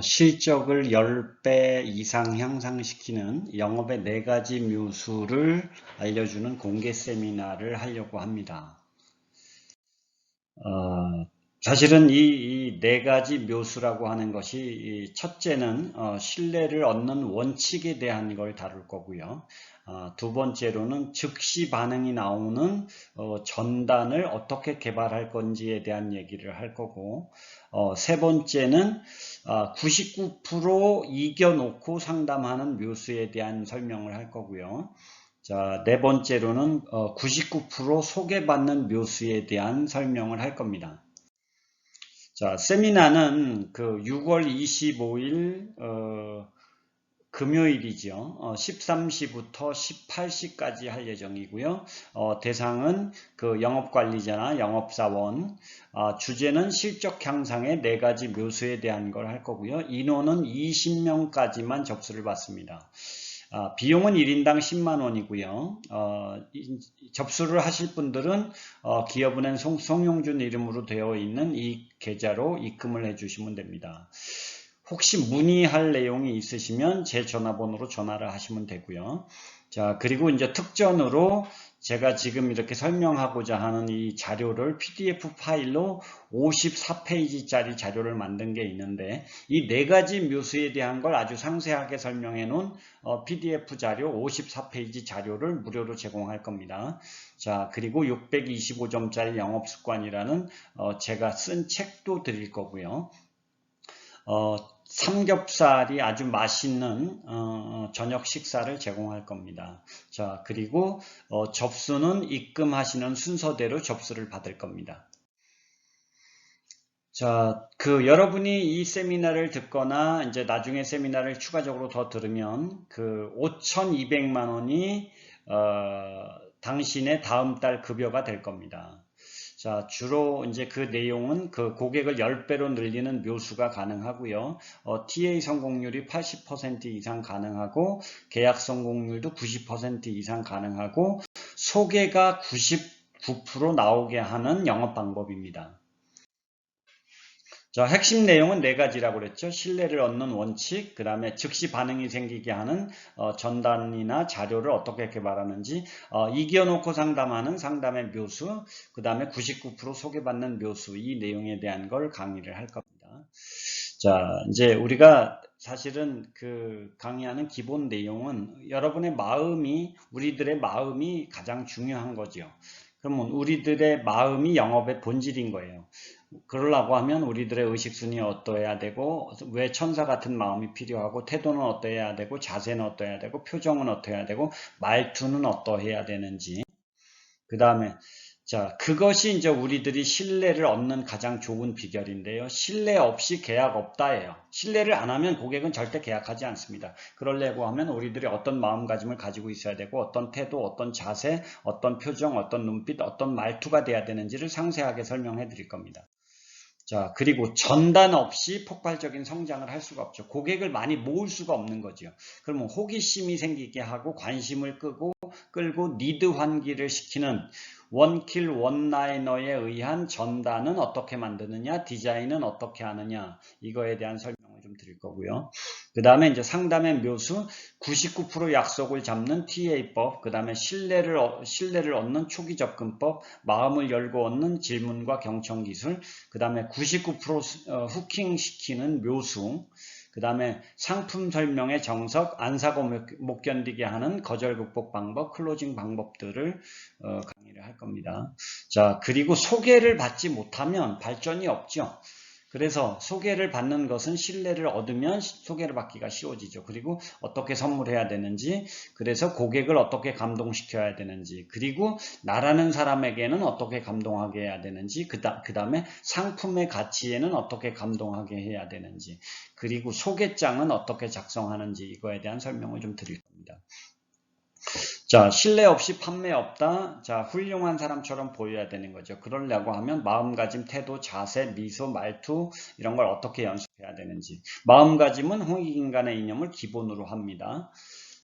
실적을 10배 이상 향상시키는 영업의 4가지 묘수를 알려주는 공개 세미나를 하려고 합니다. 사실은 이 4가지 묘수라고 하는 것이 첫째는 신뢰를 얻는 원칙에 대한 걸 다룰 거고요. 두 번째로는 즉시 반응이 나오는 전단을 어떻게 개발할 건지에 대한 얘기를 할 거고, 세 번째는 99% 이겨놓고 상담하는 묘수에 대한 설명을 할 거고요. 자, 네 번째로는 99% 소개받는 묘수에 대한 설명을 할 겁니다. 자, 세미나는 그 6월 25일 금요일이죠. 13시부터 18시까지 할 예정이고요. 대상은 그 영업관리자나 영업사원, 주제는 실적 향상의 4가지 묘수에 대한 걸 할 거고요. 인원은 20명까지만 접수를 받습니다. 비용은 1인당 10만 원이고요. 접수를 하실 분들은 기업은행 송용준 이름으로 되어 있는 이 계좌로 입금을 해주시면 됩니다. 혹시 문의할 내용이 있으시면 제 전화번호로 전화를 하시면 되고요. 자, 그리고 이제 특전으로 제가 지금 이렇게 설명하고자 하는 이 자료를 PDF 파일로 54페이지짜리 자료를 만든 게 있는데, 이 4가지 묘수에 대한 걸 아주 상세하게 설명해 놓은 PDF 자료 54페이지 자료를 무료로 제공할 겁니다. 자, 그리고 625점짜리 영업습관이라는 제가 쓴 책도 드릴 거고요. 삼겹살이 아주 맛있는 저녁 식사를 제공할 겁니다. 자, 그리고 접수는 입금하시는 순서대로 접수를 받을 겁니다. 자, 여러분이 이 세미나를 듣거나 이제 나중에 세미나를 추가적으로 더 들으면 그 5,200만 원이 당신의 다음 달 급여가 될 겁니다. 자, 주로 이제 그 내용은 그 고객을 10배로 늘리는 묘수가 가능하고요. TA 성공률이 80% 이상 가능하고, 계약 성공률도 90% 이상 가능하고, 소개가 99% 나오게 하는 영업 방법입니다. 자, 핵심 내용은 4가지라고 그랬죠. 신뢰를 얻는 원칙, 그 다음에 즉시 반응이 생기게 하는 전단이나 자료를 어떻게 개발하는지, 이겨놓고 상담하는 상담의 묘수, 그 다음에 99% 소개받는 묘수, 이 내용에 대한 걸 강의를 할 겁니다. 자, 이제 우리가 사실은 그 강의하는 기본 내용은 여러분의 마음이, 우리들의 마음이 가장 중요한 거죠. 그러면 우리들의 마음이 영업의 본질인 거예요. 그러려고 하면 우리들의 의식순이 어떠해야 되고, 왜 천사 같은 마음이 필요하고, 태도는 어떠해야 되고, 자세는 어떠해야 되고, 표정은 어떠해야 되고, 말투는 어떠해야 되는지. 그 다음에 자, 그것이 이제 우리들이 신뢰를 얻는 가장 좋은 비결인데요. 신뢰 없이 계약 없다예요. 신뢰를 안 하면 고객은 절대 계약하지 않습니다. 그러려고 하면 우리들이 어떤 마음가짐을 가지고 있어야 되고, 어떤 태도, 어떤 자세, 어떤 표정, 어떤 눈빛, 어떤 말투가 돼야 되는지를 상세하게 설명해 드릴 겁니다. 자, 그리고 전단 없이 폭발적인 성장을 할 수가 없죠. 고객을 많이 모을 수가 없는 거죠. 그러면 호기심이 생기게 하고 관심을 끌고 니드 환기를 시키는 원킬 원라이너에 의한 전단은 어떻게 만드느냐, 디자인은 어떻게 하느냐, 이거에 대한 설명을 좀 드릴 거고요. 그 다음에 이제 상담의 묘수, 99% 약속을 잡는 TA법, 그 다음에 신뢰를 얻는 초기 접근법, 마음을 열고 얻는 질문과 경청 기술, 그 다음에 99% 후킹 시키는 묘수, 그 다음에 상품 설명의 정석, 안 사고 못 견디게 하는 거절 극복 방법, 클로징 방법들을 강의를 할 겁니다. 자, 그리고 소개를 받지 못하면 발전이 없죠. 그래서 소개를 받는 것은 신뢰를 얻으면 소개를 받기가 쉬워지죠. 그리고 어떻게 선물해야 되는지, 그래서 고객을 어떻게 감동시켜야 되는지, 그리고 나라는 사람에게는 어떻게 감동하게 해야 되는지, 그 다음에 상품의 가치에는 어떻게 감동하게 해야 되는지, 그리고 소개장은 어떻게 작성하는지, 이거에 대한 설명을 좀 드릴 겁니다. 자, 신뢰 없이 판매 없다. 자, 훌륭한 사람처럼 보여야 되는 거죠. 그러려고 하면 마음가짐, 태도, 자세, 미소, 말투 이런 걸 어떻게 연습해야 되는지. 마음가짐은 홍익인간의 이념을 기본으로 합니다.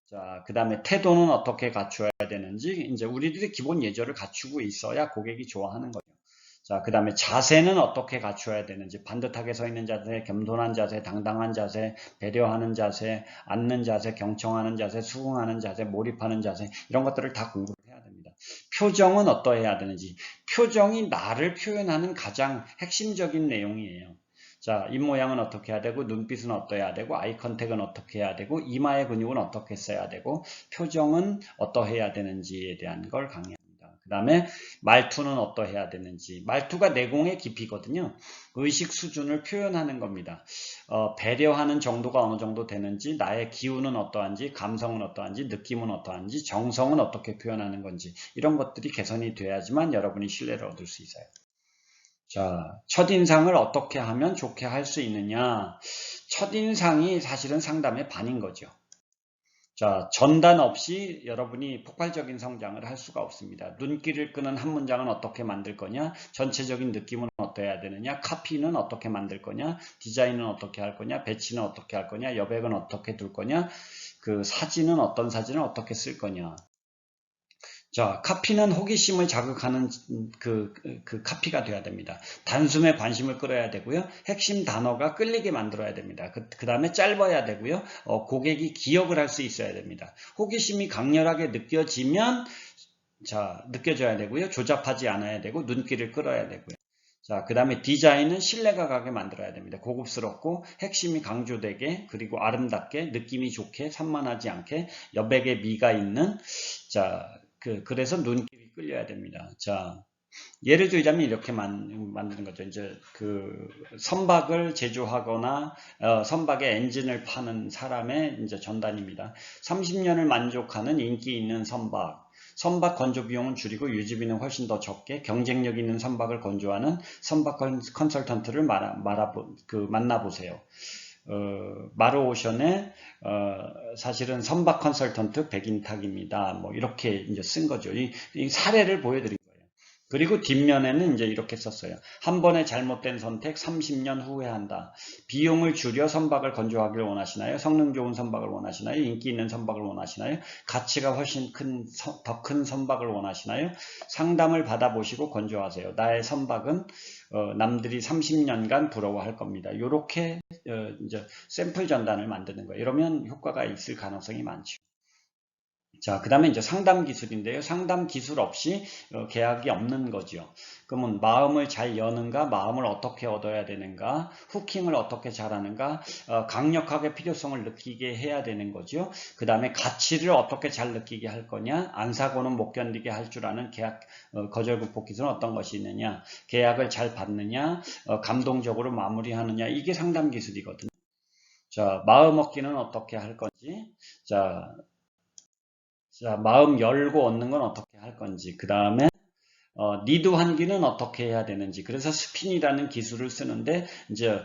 자, 그 다음에 태도는 어떻게 갖추어야 되는지. 이제 우리들이 기본 예절을 갖추고 있어야 고객이 좋아하는 거죠. 자, 그 다음에 자세는 어떻게 갖추어야 되는지, 반듯하게 서 있는 자세, 겸손한 자세, 당당한 자세, 배려하는 자세, 앉는 자세, 경청하는 자세, 수긍하는 자세, 몰입하는 자세, 이런 것들을 다 공부를 해야 됩니다. 표정은 어떠해야 되는지, 표정이 나를 표현하는 가장 핵심적인 내용이에요. 자, 입모양은 어떻게 해야 되고, 눈빛은 어떠해야 되고, 아이 컨택은 어떻게 해야 되고, 이마의 근육은 어떻게 써야 되고, 표정은 어떠해야 되는지에 대한 걸 강의합니다. 그 다음에 말투는 어떠해야 되는지, 말투가 내공의 깊이거든요. 의식 수준을 표현하는 겁니다. 배려하는 정도가 어느 정도 되는지, 나의 기운은 어떠한지, 감성은 어떠한지, 느낌은 어떠한지, 정성은 어떻게 표현하는 건지, 이런 것들이 개선이 돼야지만 여러분이 신뢰를 얻을 수 있어요. 자, 첫인상을 어떻게 하면 좋게 할 수 있느냐? 첫인상이 사실은 상담의 반인 거죠. 자, 전단 없이 여러분이 폭발적인 성장을 할 수가 없습니다. 눈길을 끄는 한 문장은 어떻게 만들 거냐? 전체적인 느낌은 어떠해야 되느냐? 카피는 어떻게 만들 거냐? 디자인은 어떻게 할 거냐? 배치는 어떻게 할 거냐? 여백은 어떻게 둘 거냐? 그 사진은 어떤 사진을 어떻게 쓸 거냐? 자, 카피는 호기심을 자극하는 그 카피가 돼야 됩니다. 단숨에 관심을 끌어야 되고요. 핵심 단어가 끌리게 만들어야 됩니다. 그 다음에 짧아야 되고요. 고객이 기억을 할 수 있어야 됩니다. 호기심이 강렬하게 느껴져야 되고요. 조잡하지 않아야 되고, 눈길을 끌어야 되고요. 자, 그 다음에 디자인은 신뢰가 가게 만들어야 됩니다. 고급스럽고, 핵심이 강조되게, 그리고 아름답게, 느낌이 좋게, 산만하지 않게, 여백의 미가 있는, 자, 그래서 눈길이 끌려야 됩니다. 자, 예를 들자면 이렇게 만드는 거죠. 이제 선박을 제조하거나 선박의 엔진을 파는 사람의 이제 전단입니다. 30년을 만족하는 인기 있는 선박 건조 비용은 줄이고 유지비는 훨씬 더 적게 경쟁력 있는 선박을 건조하는 선박 컨설턴트를 만나보세요. 마루오션의 사실은 선박 컨설턴트 백인탁입니다. 뭐 이렇게 이제 쓴 거죠. 이 사례를 보여드린 거예요. 그리고 뒷면에는 이제 이렇게 썼어요. 한 번의 잘못된 선택 30년 후회한다. 비용을 줄여 선박을 건조하기를 원하시나요? 성능 좋은 선박을 원하시나요? 인기 있는 선박을 원하시나요? 가치가 훨씬 더 큰 선박을 원하시나요? 상담을 받아보시고 건조하세요. 나의 선박은 남들이 30년간 부러워할 겁니다. 이렇게 이제 샘플 전단을 만드는 거예요. 이러면 효과가 있을 가능성이 많죠. 자, 그 다음에 이제 상담 기술인데요. 상담 기술 없이 계약이 없는 거죠. 그러면 마음을 잘 여는가, 마음을 어떻게 얻어야 되는가, 후킹을 어떻게 잘하는가, 강력하게 필요성을 느끼게 해야 되는 거죠. 그 다음에 가치를 어떻게 잘 느끼게 할 거냐, 안 사고는 못 견디게 할 줄 아는 계약 거절 극복 기술은 어떤 것이 있느냐, 계약을 잘 받느냐, 감동적으로 마무리하느냐, 이게 상담 기술이거든요. 자, 마음 얻기는 어떻게 할 건지, 자, 마음 열고 얻는 건 어떻게 할 건지, 그 다음에 니드 환기는 어떻게 해야 되는지. 그래서 스핀이라는 기술을 쓰는데 이제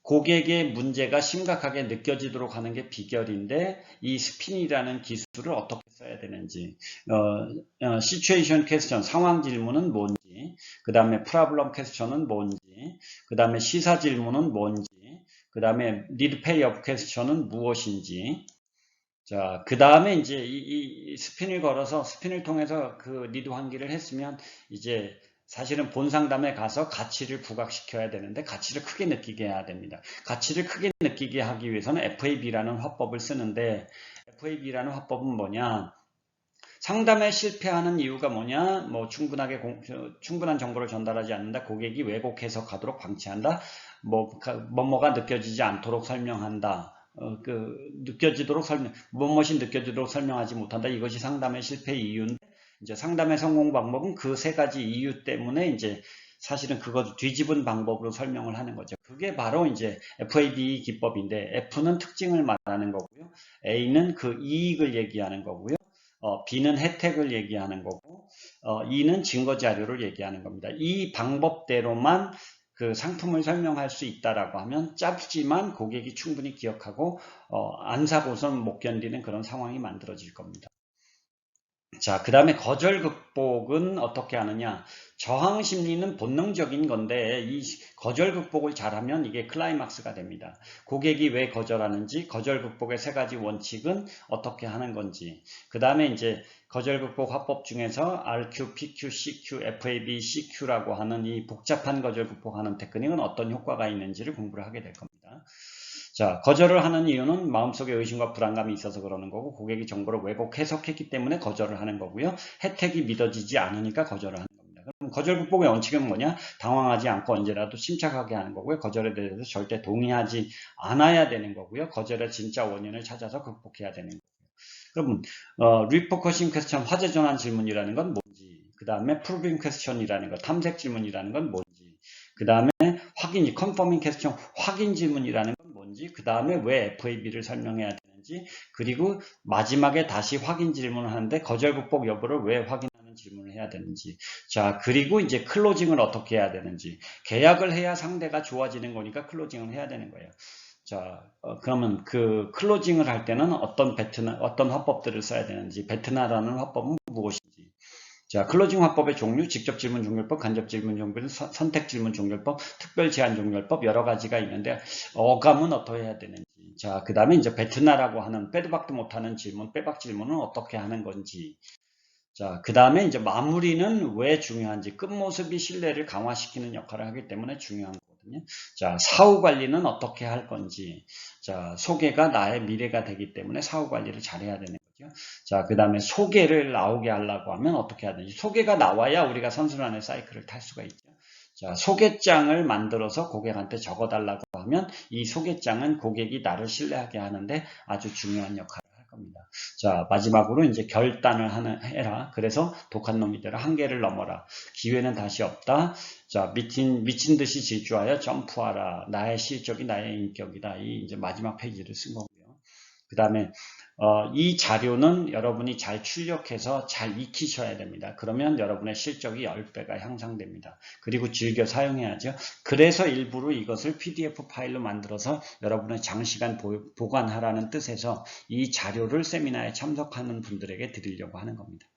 고객의 문제가 심각하게 느껴지도록 하는 게 비결인데, 이 스핀이라는 기술을 어떻게 써야 되는지, 시츄에이션 퀘스천, 상황 질문은 뭔지, 그 다음에 프로블럼 퀘스천은 뭔지, 그 다음에 시사 질문은 뭔지, 그 다음에 니드 페이업 퀘스천은 무엇인지. 자, 그 다음에 이제 이 스핀을 걸어서 스핀을 통해서 그 니드 환기를 했으면 이제 사실은 본 상담에 가서 가치를 부각시켜야 되는데 가치를 크게 느끼게 해야 됩니다. 가치를 크게 느끼게 하기 위해서는 FAB라는 화법을 쓰는데, FAB라는 화법은 뭐냐? 상담에 실패하는 이유가 뭐냐? 뭐 충분한 정보를 전달하지 않는다. 고객이 왜곡 해석하도록 방치한다. 뭐가 느껴지지 않도록 설명한다. 무엇이 느껴지도록 설명하지 못한다. 이것이 상담의 실패 이유인데, 이제 상담의 성공 방법은 그 세 가지 이유 때문에 이제 사실은 그것을 뒤집은 방법으로 설명을 하는 거죠. 그게 바로 이제 FAB 기법인데, F는 특징을 말하는 거고요. A는 그 이익을 얘기하는 거고요. B는 혜택을 얘기하는 거고, E는 증거 자료를 얘기하는 겁니다. 이 방법대로만 그 상품을 설명할 수 있다라고 하면 짧지만 고객이 충분히 기억하고 안 사고선 못 견디는 그런 상황이 만들어질 겁니다. 자, 그 다음에 거절 극복은 어떻게 하느냐. 저항 심리는 본능적인 건데 이 거절 극복을 잘하면 이게 클라이막스가 됩니다. 고객이 왜 거절하는지, 거절 극복의 세 가지 원칙은 어떻게 하는 건지, 그 다음에 이제 거절 극복 화법 중에서 RQ, PQ, CQ, FAB, CQ라고 하는 이 복잡한 거절 극복하는 테크닉은 어떤 효과가 있는지를 공부를 하게 될 겁니다. 자, 거절을 하는 이유는 마음속에 의심과 불안감이 있어서 그러는 거고, 고객이 정보를 왜곡 해석했기 때문에 거절을 하는 거고요. 혜택이 믿어지지 않으니까 거절을 하는 겁니다. 그럼 거절 극복의 원칙은 뭐냐? 당황하지 않고 언제라도 침착하게 하는 거고요. 거절에 대해서 절대 동의하지 않아야 되는 거고요. 거절의 진짜 원인을 찾아서 극복해야 되는 거고요. 그럼 리포커싱 퀘스천, 화제 전환 질문이라는 건 뭔지, 그 다음에 프로빙 퀘스천이라는 거, 탐색 질문이라는 건 뭔지, 그 다음에 확인, 컨퍼밍 퀘스천, 확인 질문이라는 건 뭔지, 그 다음에 왜 FAB를 설명해야 되는지, 그리고 마지막에 다시 확인 질문을 하는데 거절 극복 여부를 왜 확인하는 질문을 해야 되는지, 자, 그리고 이제 클로징을 어떻게 해야 되는지, 계약을 해야 상대가 좋아지는 거니까 클로징을 해야 되는 거예요. 자, 그러면 그 클로징을 할 때는 어떤 화법들을 써야 되는지, 베트나라는 화법은 무엇인지. 자, 클로징 화법의 종류, 직접 질문 종결법, 간접 질문 종결법, 선택 질문 종결법, 특별 제한 종결법 여러 가지가 있는데 어감은 어떻게 해야 되는지. 자, 그 다음에 이제 베트나라고 하는 빼도 박도 못하는 질문, 빼박 질문은 어떻게 하는 건지. 자, 그 다음에 이제 마무리는 왜 중요한지, 끝모습이 신뢰를 강화시키는 역할을 하기 때문에 중요한 거거든요. 자, 사후 관리는 어떻게 할 건지. 자, 소개가 나의 미래가 되기 때문에 사후 관리를 잘해야 되는 거죠. 자, 그 다음에 소개를 나오게 하려고 하면 어떻게 해야 되는지. 소개가 나와야 우리가 선순환의 사이클을 탈 수가 있죠. 자, 소개장을 만들어서 고객한테 적어달라고 하면 이 소개장은 고객이 나를 신뢰하게 하는데 아주 중요한 역할을 할 겁니다. 자, 마지막으로 이제 결단을 해라. 그래서 독한 놈이들아 한계를 넘어라. 기회는 다시 없다. 자, 미친 듯이 질주하여 점프하라. 나의 실적이 나의 인격이다. 이 이제 마지막 페이지를 쓴 거고요. 그 다음에 이 자료는 여러분이 잘 출력해서 잘 익히셔야 됩니다. 그러면 여러분의 실적이 10배가 향상됩니다. 그리고 즐겨 사용해야죠. 그래서 일부러 이것을 PDF 파일로 만들어서 여러분의 장시간 보관하라는 뜻에서 이 자료를 세미나에 참석하는 분들에게 드리려고 하는 겁니다.